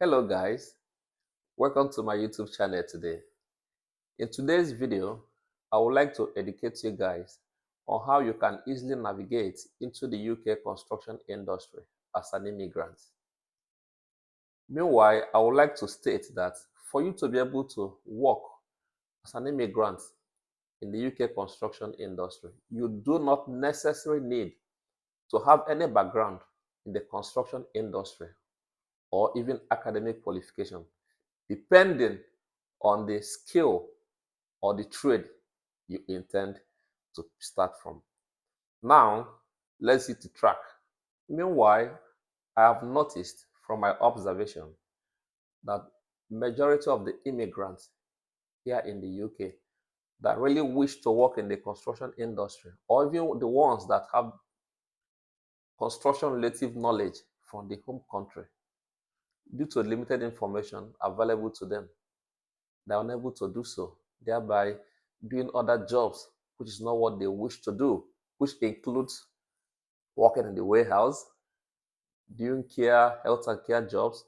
Hello guys, welcome to my YouTube channel today. In today's video, I would like to educate you guys on how you can easily navigate into the UK construction industry as an immigrant. Meanwhile, I would like to state that for you to be able to work as an immigrant in the UK construction industry, you do not necessarily need to have any background in the construction industry or even academic qualification, depending on the skill or the trade you intend to start from. Now, let's hit the track. Meanwhile, I have noticed from my observation that majority of the immigrants here in the UK that really wish to work in the construction industry, or even the ones that have construction related knowledge from the home country, due to limited information available to them, they are unable to do so, thereby doing other jobs which is not what they wish to do, which includes working in the warehouse, doing health and care jobs.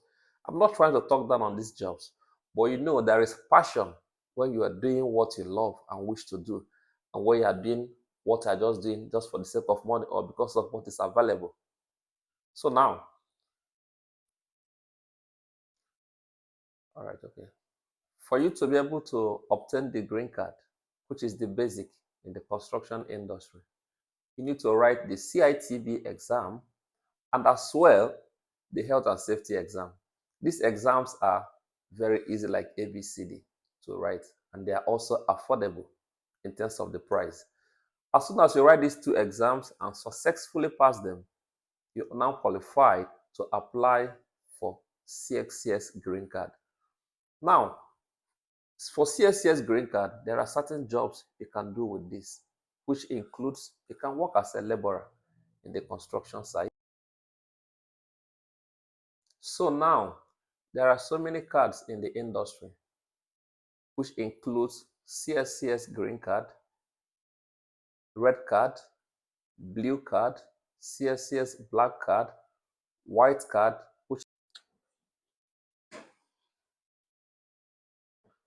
I'm not trying to talk down on these jobs, but there is passion when you are doing what you love and wish to do, and when you are doing what you're just doing just for the sake of money or because of what is available. So now, all right, okay. For you to be able to obtain the green card, which is the basic in the construction industry, you need to write the CITB exam and as well the health and safety exam. These exams are very easy, like ABCD to write, and they are also affordable in terms of the price. As soon as you write these two exams and successfully pass them, you are now qualified to apply for CXCS green card. Now, for CSCS green card, there are certain jobs you can do with this, which includes you can work as a laborer in the construction site. So now, there are so many cards in the industry, which includes CSCS green card, red card, blue card, CSCS black card, white card,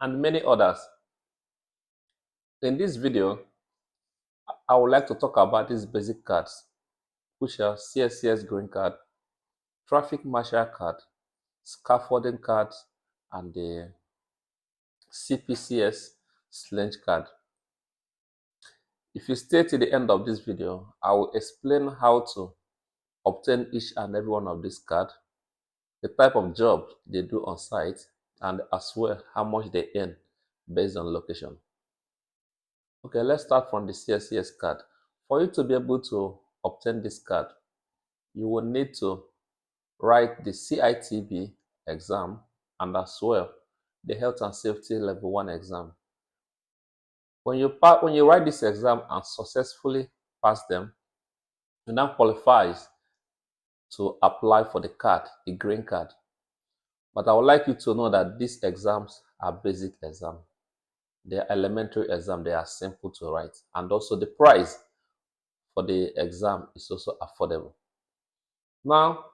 and many others. In this video, I would like to talk about these basic cards, which are CSCS green card, traffic marshal card, scaffolding card, and the CPCS sledge card. If you stay to the end of this video, I will explain how to obtain each and every one of these cards, the type of job they do on site, and as well how much they earn based on location. Okay, let's start from the CSCS card. For you to be able to obtain this card, you will need to write the CITB exam and as well the health and safety level 1 exam. When you write this exam and successfully pass them, you now qualify to apply for the card, the green card. But I would like you to know that these exams are basic exams. They are elementary exams. They are simple to write. And also the price for the exam is also affordable. Now,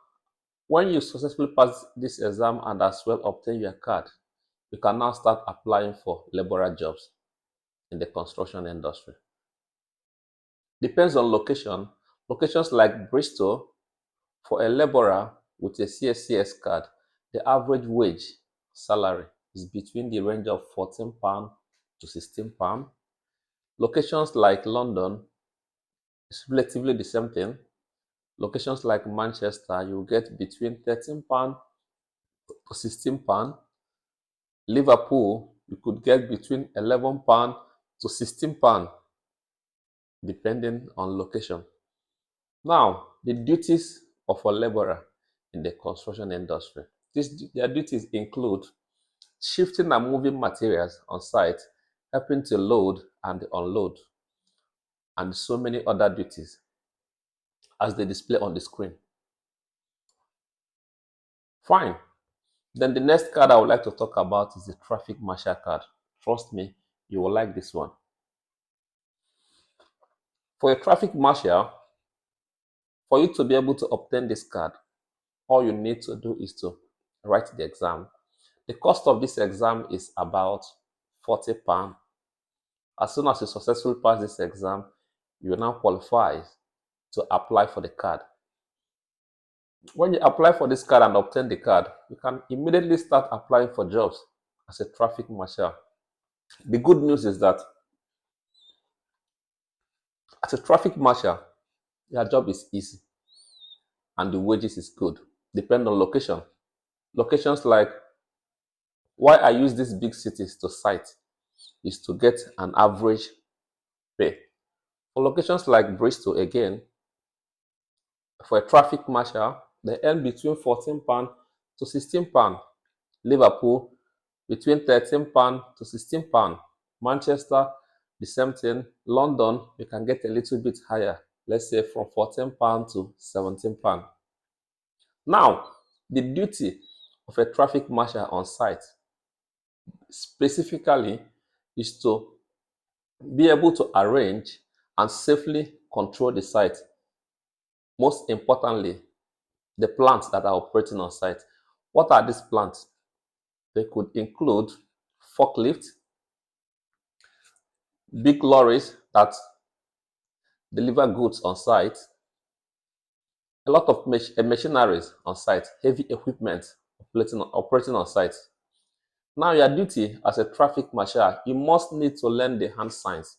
when you successfully pass this exam and as well obtain your card, you can now start applying for laborer jobs in the construction industry. Depends on location. Locations like Bristol, for a laborer with a CSCS card, the average wage salary is between the range of £14 to £16. Locations like London is relatively the same thing. Locations like Manchester, you get between £13 to £16. Liverpool, you could get between £11 to £16, depending on location. Now, the duties of a laborer in the construction industry. Their duties include shifting and moving materials on site, helping to load and unload, and so many other duties as they display on the screen. Fine. Then the next card I would like to talk about is the traffic marshal card. Trust me, you will like this one. For a traffic marshal, for you to be able to obtain this card, all you need to do is to write the exam. The cost of this exam is about £40. As soon as you successfully pass this exam, you will now qualify to apply for the card. When you apply for this card and obtain the card, you can immediately start applying for jobs as a traffic marshal. The good news is that as a traffic marshal, your job is easy and the wages is good. Depend on location. Locations like why I use these big cities to cite is to get an average pay. For locations like Bristol, again, for a traffic marshal, they earn between £14 to £16. Liverpool, between £13 to £16. Manchester, the same thing. London, you can get a little bit higher, let's say from £14 to £17. Now, the duty of a traffic marshal on site specifically is to be able to arrange and safely control the site. Most importantly, the plants that are operating on site. What are these plants? They could include forklifts, big lorries that deliver goods on site, a lot of machineries on site, heavy equipment operating on site. Now, your duty as a traffic marshal, you must need to learn the hand signs.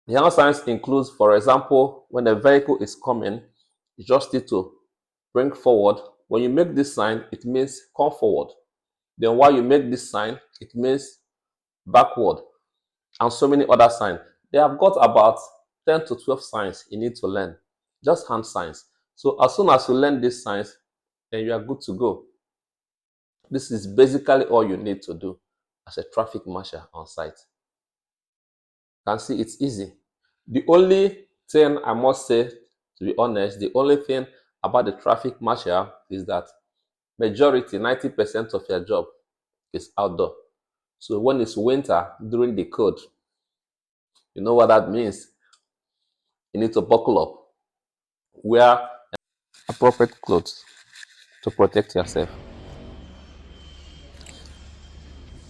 The hand signs includes, for example, when a vehicle is coming, you just need to bring forward. When you make this sign, it means come forward. Then while you make this sign, it means backward, and so many other signs. They have got about 10 to 12 signs you need to learn, just hand signs. So as soon as you learn these signs, then you are good to go. This is basically all you need to do as a traffic marshal on site. You can see it's easy. The only thing I must say, to be honest, the only thing about the traffic marshal is that majority, 90% of your job is outdoor. So when it's winter during the cold, you know what that means. You need to buckle up, wear appropriate clothes to protect yourself.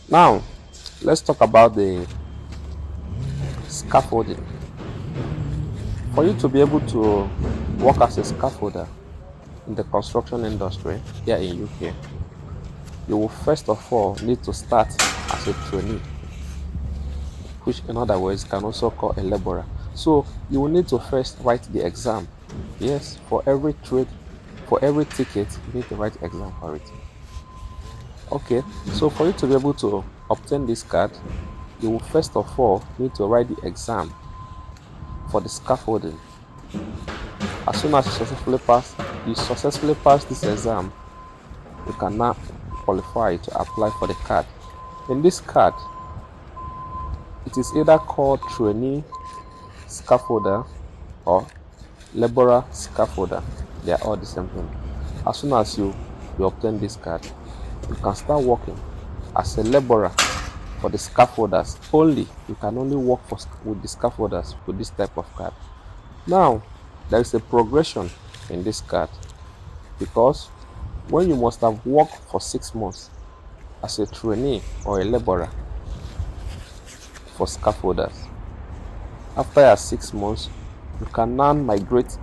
Now, let's talk about the scaffolding. For you to be able to work as a scaffolder in the construction industry here in UK, you will first of all need to start as a trainee, which in other words can also call a laborer. So you will need to first write the exam. Yes, for every trade, for every ticket, you need to write exam for it. Okay, so for you to be able to obtain this card, you will first of all need to write the exam for the scaffolding. As soon as you successfully pass this exam, you can now qualify to apply for the card. In this card, it is either called trainee scaffolder or laborer scaffolder. They are all the same thing. As soon as you obtain this card, you can start working as a laborer for the scaffolders only. You can only work with the scaffolders with this type of card. Now, there is a progression in this card, because when you must have worked for 6 months as a trainee or a laborer for scaffolders, after your 6 months, you can now migrate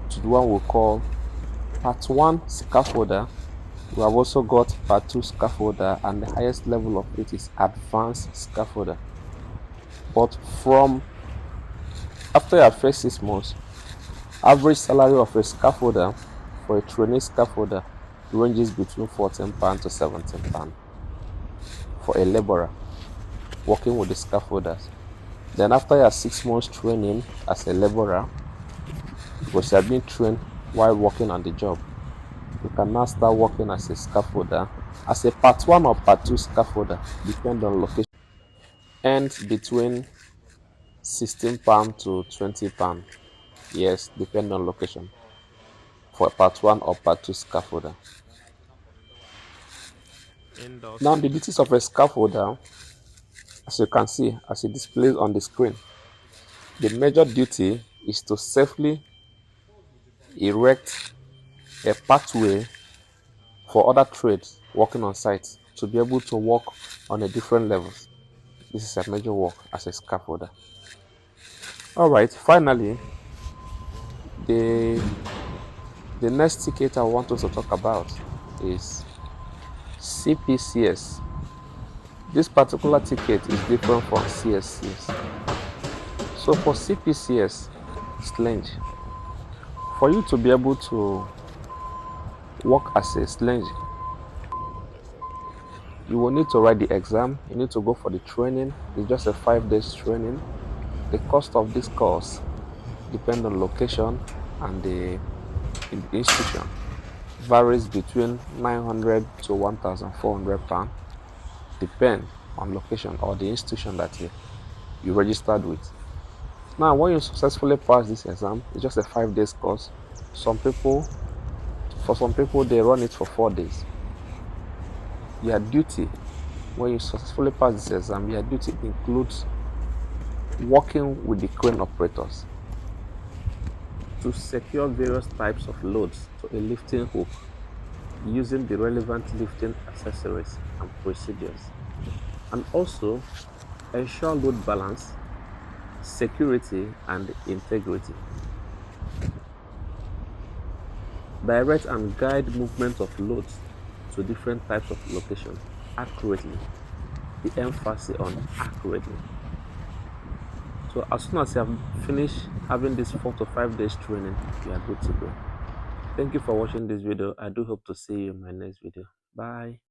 to the one we call Part 1 scaffolder. We have also got Part 2 scaffolder, and the highest level of it is Advanced scaffolder. But from after your first 6 months, average salary of a scaffolder for a trainee scaffolder ranges between £14 to £17 for a laborer working with the scaffolders. Then after your 6 months training as a laborer, because you have been trained while working on the job, you can now start working as a scaffolder, as a Part 1 or Part 2 scaffolder, depending on location, and between £16 to £20. Yes, depending on location, for Part 1 or Part 2 scaffolder. Now, the duties of a scaffolder, as you can see, as it displays on the screen, the major duty is to safely erect a pathway for other trades working on site to be able to work on a different levels. This is a major work as a scaffolder. All right, finally, the next ticket I want us to talk about is CPCS. This particular ticket is different from CSCS. So for CPCS, slang, for you to be able to work as a slang, you will need to write the exam. You need to go for the training. It's just a 5 days training. The cost of this course depends on location and the institution. Varies between 900 to 1,400 pounds, depend on location or the institution that you registered with. Now, when you successfully pass this exam, it's just a 5 days course. For some people, they run it for 4 days. Your duty, when you successfully pass this exam, your duty includes working with the crane operators to secure various types of loads to a lifting hook using the relevant lifting accessories and procedures, and also ensure load balance, security, and integrity. Direct and guide movement of loads to different types of location accurately. The emphasis on accurately. So as soon as you have finished having this 4 to 5 days training, you are good to go. Thank you for watching this video. I do hope to see you in my next video. Bye.